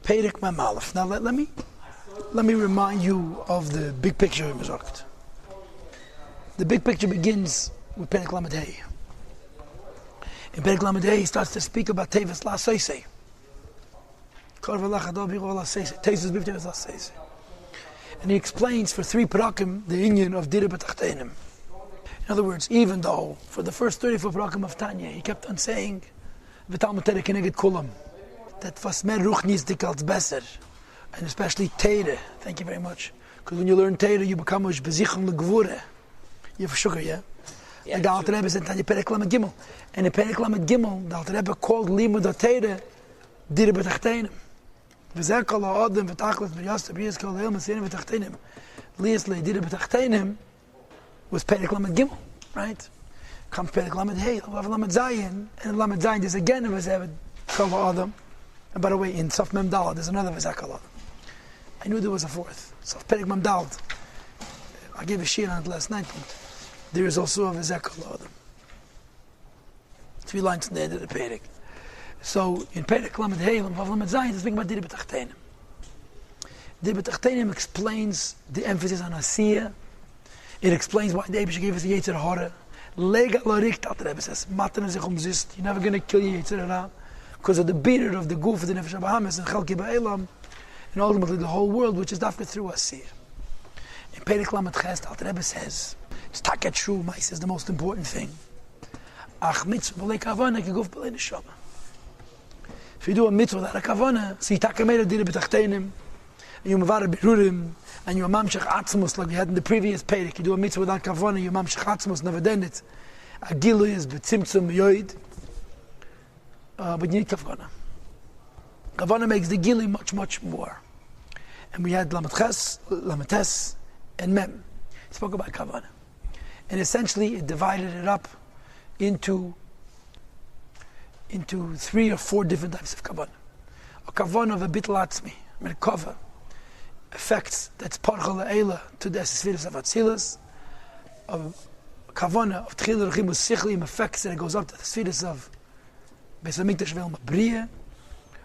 Perek Mem Aleph. Now let me remind you of the big picture in Mizracht. The big picture begins with Perek Lamed Hey. In Perek Lamed Hey, he starts to speak about Teves La Seisei. And he explains for 3 parakim the union of Dira B'Tachtenim. In other words, even though for the first 34 parakim of Tanya, he kept on saying, V'talmud Tere Keneged Kulam, that was mer ruchnis dikalt besser, and especially Tere. Thank you very much. Because when you learn Tere, you become a bezichon legvure. You have sugar, yeah? Like the Alter Rebbe said, Tanya Perek Lamed Gimel. And in Perek Lamed Gimel, the Alter Rebbe called Limud HaTeire Dira B'Tachtenim. V'zeh kol ha'odem v'tachlis v'yasser b'yis kol ha'il m'sirin v'tachtenim. Lias le Dira B'Tachtenim was Perek Lamed Gimel, right? Comes Perek Lamed Hey, Lamed Zayin, and Lamed Zayin there's again a v'zeh kol ha'odem. And by the way, in Saf Mem Dalad, there's another v'zeh kol ha'odem. I knew there was a fourth. Saf Perek Mem Dalad. I gave a shir on it last night. There is also a v'zeh kol ha'odem. 3 lines in the end of the Perek. So in Perek Lamed Hey, Lamed Zayin, it's speaking about Dira B'Tachtenim. Dira B'Tachtenim explains the emphasis on Asiyah. It explains why the Eibusher gave us the Yetzer Hara. Lega Lorik, the Rebbe says, Matan sich zist. You're never going to kill your Yetzer Hara because of the beater of the goof of the Nefesh HaBahamis and Chalki Ba'elam, and ultimately the whole world, which is after through Asiyah. In Perek Lamed Ches, the Rebbe says, it's Taket Shul Mais is the most important thing. Ach mitzvah b'lei kavana ki guf b'lei neshama. If you do a mitzvah without a kavana, so you take a made of Dira B'Tachtenim, and you mavara birurim, and you mamshech atzmus, like we had in the previous Perek. You do a mitzvah without kavana, you mamshech atzmus, never done it. A gilu is b'tzimtzum yoid, but you need kavana. Kavana makes the gilu much, much more. And we had Lamed Ches, Lamed Tes, and Mem. It spoke about kavana. And essentially it divided it up into 3 or 4 different types of kavanah. A kavanah of a bittul atzmi, merkava, affects, that's parcha la'ela to the esesfiras of Atzilus. A kavanah of tchil rechimus sichlim affects that it goes up to the esesfiras of Beis HaMikdash ve'el ma'briya.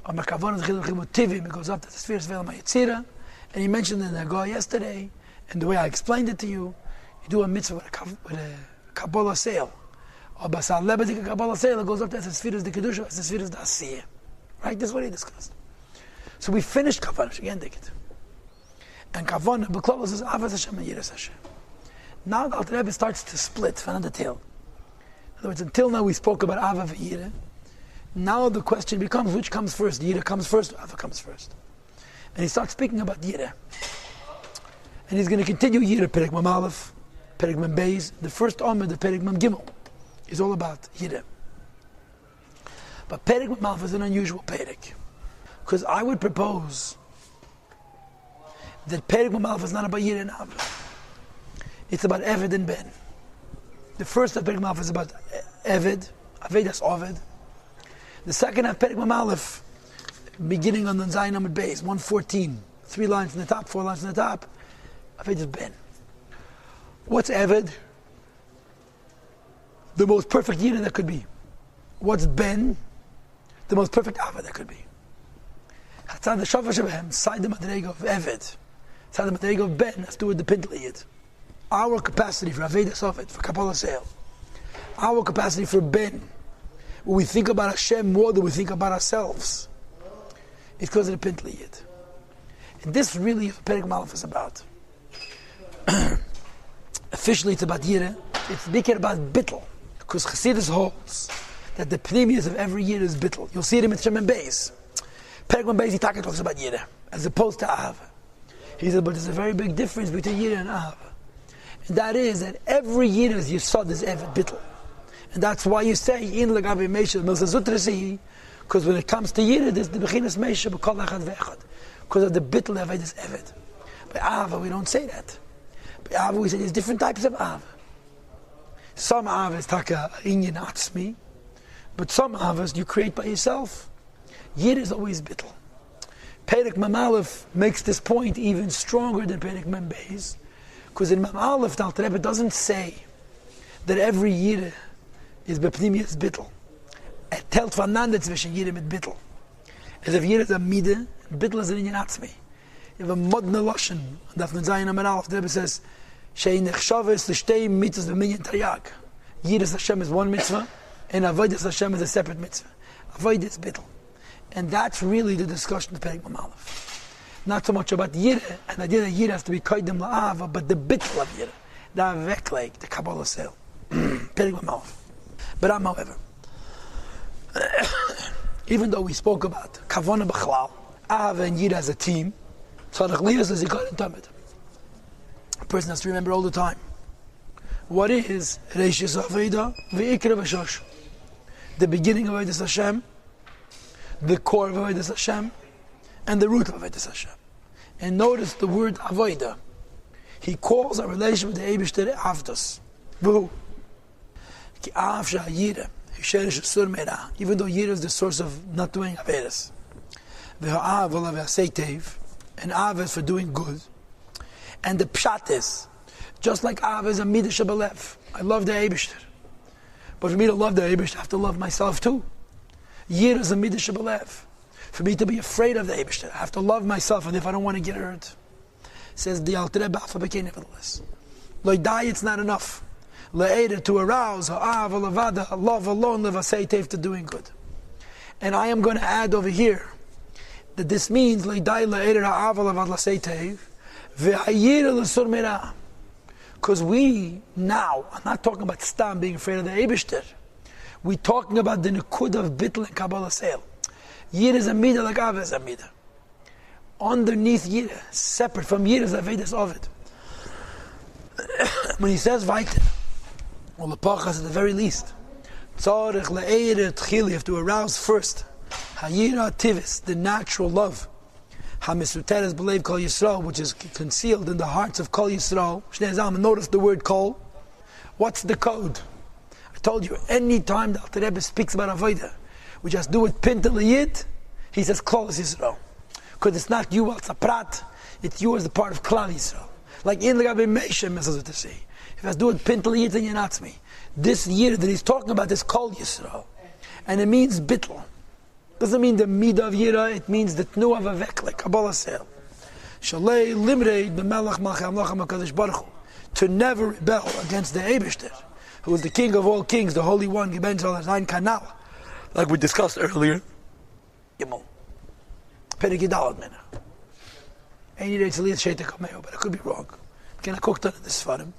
A kavanah of tchil rechimus tivim, it goes up to the esesfiras ve'el ma'yitzira. And he mentioned in the Agah yesterday, and the way I explained it to you, you do a mitzvah with a Kabbalah sale. Or basal lebedik Kabbalah sale goes up to Esesfiras the Kedusha, Esesfiras the Asiyah. Right? This is what he discussed. So we finished Kavanah, again take it. And Kavanah, B'Klavos is Avas Hashem and Yiras Hashem. Now the Alter Rebbe starts to split from the tail. In other words, until now we spoke about Ava v'Yira. Now the question becomes, which comes first? Yira comes first or Ava comes first? And he starts speaking about Yira. And he's going to continue Yira, Perek Mem Aleph, Perek Mem Beis, the first Amud, the Perek Mem Gimel. Is all about Yira. But Perek Mem Aleph is an unusual Perek. Because I would propose that Perek Mem Aleph is not about Yira and Ava. It's about Eved and Ben. The first of Perek Mem Aleph is about Eved, Avedas Oved. The second of Perek Mem Aleph, beginning on the Zayin Amud Beis, 114, 3 lines in the top, 4 lines in the top, Avedas Ben. What's Eved? The most perfect Yira that could be. What's Ben? The most perfect Ava that could be. Hatzad the Shafash Shabhem, side the Madrega of Eved, side the Madrega of Ben, has to do with the Pintel Yid. Our capacity for Avedas Oved, for Kabbalah Sale, our capacity for Ben, when we think about Hashem more than we think about ourselves, it's because of the Pintel Yid. And this really is what Perek Mem Aleph is about. Officially it's about Yira, it's bigger about Bittel. Because Chassidus holds that the pneumius of every year is bittul. You'll see it in Mitzvah and Beis. Perek Mem Beis, he talks about Yira, as opposed to Ahava. He said, but there's a very big difference between Yira and Ahava. And that is that every Yira's Yisod is Eved bittul. And that's why you say, in Lagavi Mesha, Milsa because when it comes to Yira, there's the Bechinas Mesha, B'kol Echad Ve'echad. Because of the bittul Eved is Eved. By Ahava, we don't say that. By Ahava, we say there's different types of Ahava. Some avas taka inyan atzmi, but some avas you create by yourself. Yid is always bittul. Perek Mem Aleph makes this point even stronger than Perek Mem Beis, because in Mem Aleph the Alter Rebbe doesn't say that every Yid is bepnimius bittul. Telt van nanda zwischen Yid mit bittul. As if Yid is a mide, Bittel is an inyan atzmi. You have a modna lashon. Daf Zayin Amar Aleph. The Rebbe says, "Shein nechshaves l'shtei mitzvahs b'minyan taryag." Yiras Hashem is one mitzvah, and avodas Hashem is a separate mitzvah. Avodah is bittel, and that's really the discussion of Perek Aleph. Not so much about yirah, and the idea that yirah has to be koydem la'ava, but the bittel of yirah, the avekleg, the Kabbalah sale, Perek Aleph. But however, even though we spoke about kavana b'chlal, Ava and Yira as a team, tzarich liyas as yikar and tamid. A person has to remember all the time. What is Reishis Aveda v'ikra v'shosh? The beginning of Avodas Hashem, the core of Avodas Hashem, and the root of Avodas Hashem. And notice the word Avodah. He calls our relation with the Eibishter Avdos. V'hu. Ki av sha'yira, hisherish sur me'ra. Even though Yira is the source of not doing Avedas. V'ha'av v'la v'aseitev. And Av is for doing good. And the pshat is, just like Av is a midah shebalev. I love the Eibishter. But for me to love the Eibishter, I have to love myself too. Yir is a midah shebalev. For me to be afraid of the Eibishter, I have to love myself, and if I don't want to get hurt. Says the Alter Rebbe, nevertheless. Loidai, it's not enough. Le'eder, to arouse, ha'av, levada, love alone, levaseitev, to doing good. And I am going to add over here, that this means le'edai le'eder ha'av, levad, laseitev, ve'ayir l'sur merah. Because we now are not talking about Stam being afraid of the Eibishter. We're talking about the Nekud of Bittel and Kabbalah Sale. Yir is a midah like Av is a midah. Underneath Yir, separate from Yir is Avedas Ovid. When he says Vaiter, or Lepachas at the very least, Tzarech le'eder tchili, you have to arouse first. Hayira tivis, the natural love. HaMisuteres believe Kol Yisrael, which is concealed in the hearts of Kol Yisrael. Shnei Zalman, notice the word Kol. What's the code? I told you, any time the Alter Rebbe speaks about Avodah, which has to do with Pintel Yid, he says Kol Yisrael. Because it's not you as a prat, it's you as the part of Klal Yisrael. Like in the Gabi Meishem, as to say. If it has to do with Pintel Yid, then Yenatzmi. This year that he's talking about is Kol Yisrael. And it means Bittel. Doesn't mean the midah of Yira, it means the tnu of avek, like Kabbalah Sel. Shalei limrei b'melech malchei amlachim HaKadosh Baruch Hu, to never rebel against the Eibishter, who is the King of all kings, the Holy One, Geben Zal Zayin Kanal, like we discussed earlier. Gimel. Perek Yidalad Mena. Ein yirei tziliyat sheitei kameo, but I could be wrong. Can I cook that in this farim?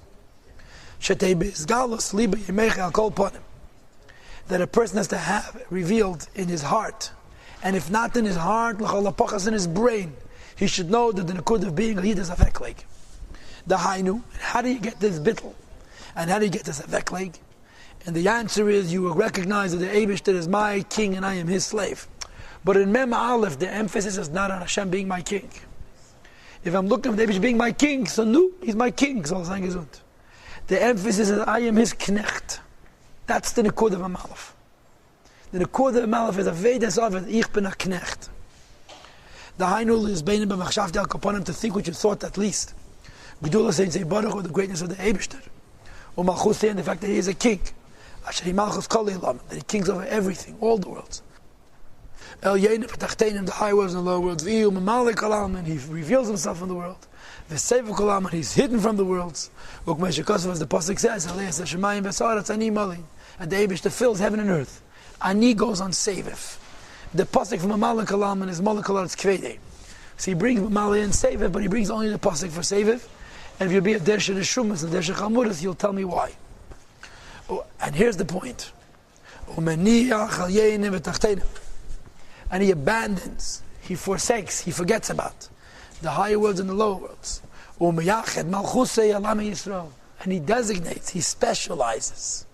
Sheitei be'izgalos liba yimecha al kol ponim. That a person has to have revealed in his heart, and if not in his heart, l'cholapachas in his brain, he should know that the nekud of being a yid is a vekleg. The hainu, how do you get this bittel? And how do you get this a vekleg? And the answer is, you will recognize that the Eibishter is my king and I am his slave. But in Mem Aleph, the emphasis is not on Hashem being my king. If I'm looking at the Eibishter being my king, so no, he's my king, so the emphasis is I am his knecht. That's the Nekud of Amalef. The Nekud of Amalef is a Vedas of it, Ich bin a Knecht. The Hainul is Beinem b'machshavti al kaponim, to think what you thought at least. Gedula saying, say Baruch, or the greatness of the Eibishter. Or Malchus saying the fact that he is a king. Asher hi Malchus kol ilam, that he kings over everything, all the worlds. El Yeinu v'tachtenim, the high worlds and the low worlds. V'yu m'malik alam, and he reveals himself in the world. V'sevu kolam, and he's hidden from the worlds. Ukmeshikosav, as the Pasuk says, Aliyas Hashemayim v'saretz ani malin. And the Eibishter fills heaven and earth. Ani goes on Sevif. The pasuk from Amalek Alam and his Malek Alar's Kvedei. So he brings Amalek and Sevif, but he brings only the pasuk for Sevif. And if you'll be a Dershe Neshumas and Dershe Chamuras, you'll tell me why. Oh, and here's the point. And he abandons, he forsakes, he forgets about the higher worlds and the lower worlds. And he designates, he specializes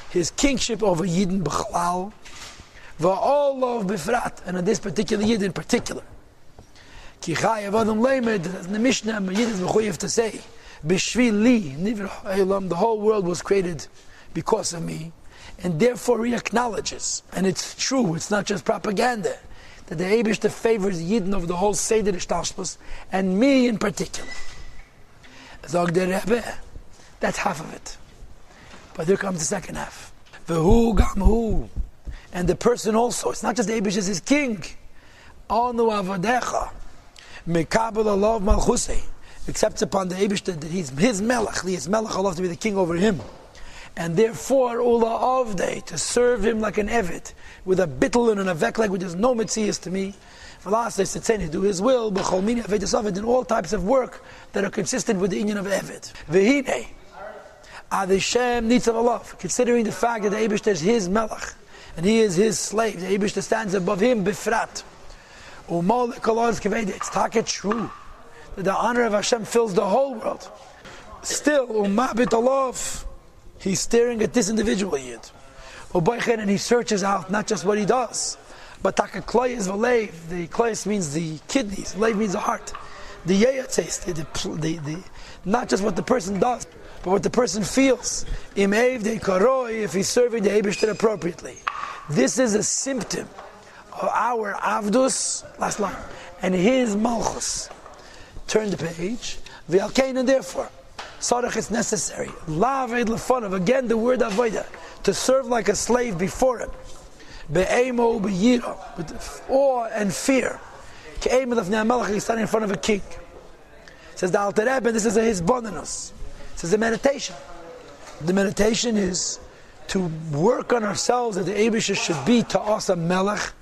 his kingship over Yidden B'chlal, v'olov b'frat, and on this particular Yid in particular. Ki chayav adam leimed, as the Mishnah, Yid is mechuyev to say, b'shvil li, nivra ha'olam, the whole world was created because of me, and therefore he acknowledges, and it's true, it's not just propaganda, that the Eibishter favors Yidden of the whole Seder Ishtalshpus, and me in particular. Zog der Rebbe, that's half of it. But here comes the second half. V'hu gam hu. And the person also, it's not just the Eibishter is his king. Anu avadecha mekabel alav malchusei, accepts upon the Eibishter that he's his melech, he is melech alav, to be the king over him, and therefore ula avdei, to serve him like an eved, with a bittul and a vekleg, which is no mitzias to me. For last, they said, to do his will, b'chol mini avedus aved, in all types of work that are consistent with the inyan of eved. V'hinei adishem nitzav alav, considering the fact that the Eibishter is his melech and he is his slave, the Eibishter stands above him bifrat. Umalek alav kaved, it's taka true that the honor of Hashem fills the whole world. Still, umabit alav, he's staring at this individual yid. And he searches out not just what he does, but taka kloyes v'leiv. The kloyes means the kidneys, leiv means the heart. The yeyatzes, the not just what the person does, but what the person feels. Im eiv de karoi, if he's serving the Eibishter appropriately. This is a symptom of our avdus, last line, and his malchus. Turn the page. V'alkein, and therefore, sarach, it's necessary. La'aved lefonav, again the word avodah, to serve like a slave before him. Be'emo be'yira, with awe and fear. Ke'em lefnei hamelech, he's standing in front of a king. Says the Alter Rebbe, this is a hisbonenus. Says the meditation. The meditation is to work on ourselves that the Eibishter should be to us a melech,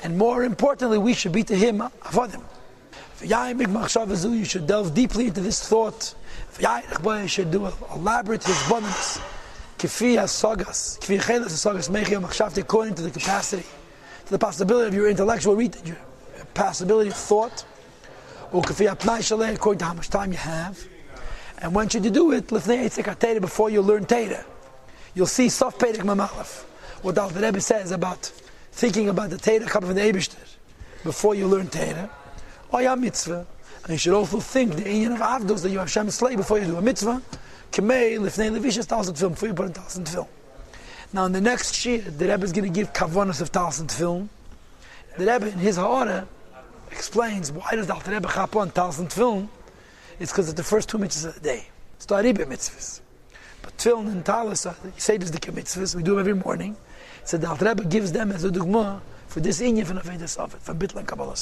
and more importantly, we should be to him avodim. You should delve deeply into this thought. You should do elaborate hisbonenus. According to the capacity, to the possibility of your intellectual reading, your possibility of thought, according to how much time you have. And when should you do it? Before you learn Torah. You'll see Sof Perek Mamalef, what the Alter Rebbe says about thinking about the Torah coming from the Eibishter before you learn Torah. Or mitzvah. And you should also think the inyan of Avdos, that you have Hashem slave before you do a mitzvah. Kemei lifnei levishes talsent film, before you put in talsent film. Now in the next shir, the Rebbe is going to give kavanas of talsent film. The Rebbe in his ha'ara explains why does the Alter Rebbe chap on talsent film. It's because it's the first 2 mitzvahs of the day. It's the Ariba mitzvahs. But tefillin and talis, you say this the mitzvahs, we do them every morning. So the Alter Rebbe gives them as a dugma for this inyan from Avedis Ovid, for Bitl and Kabbalah.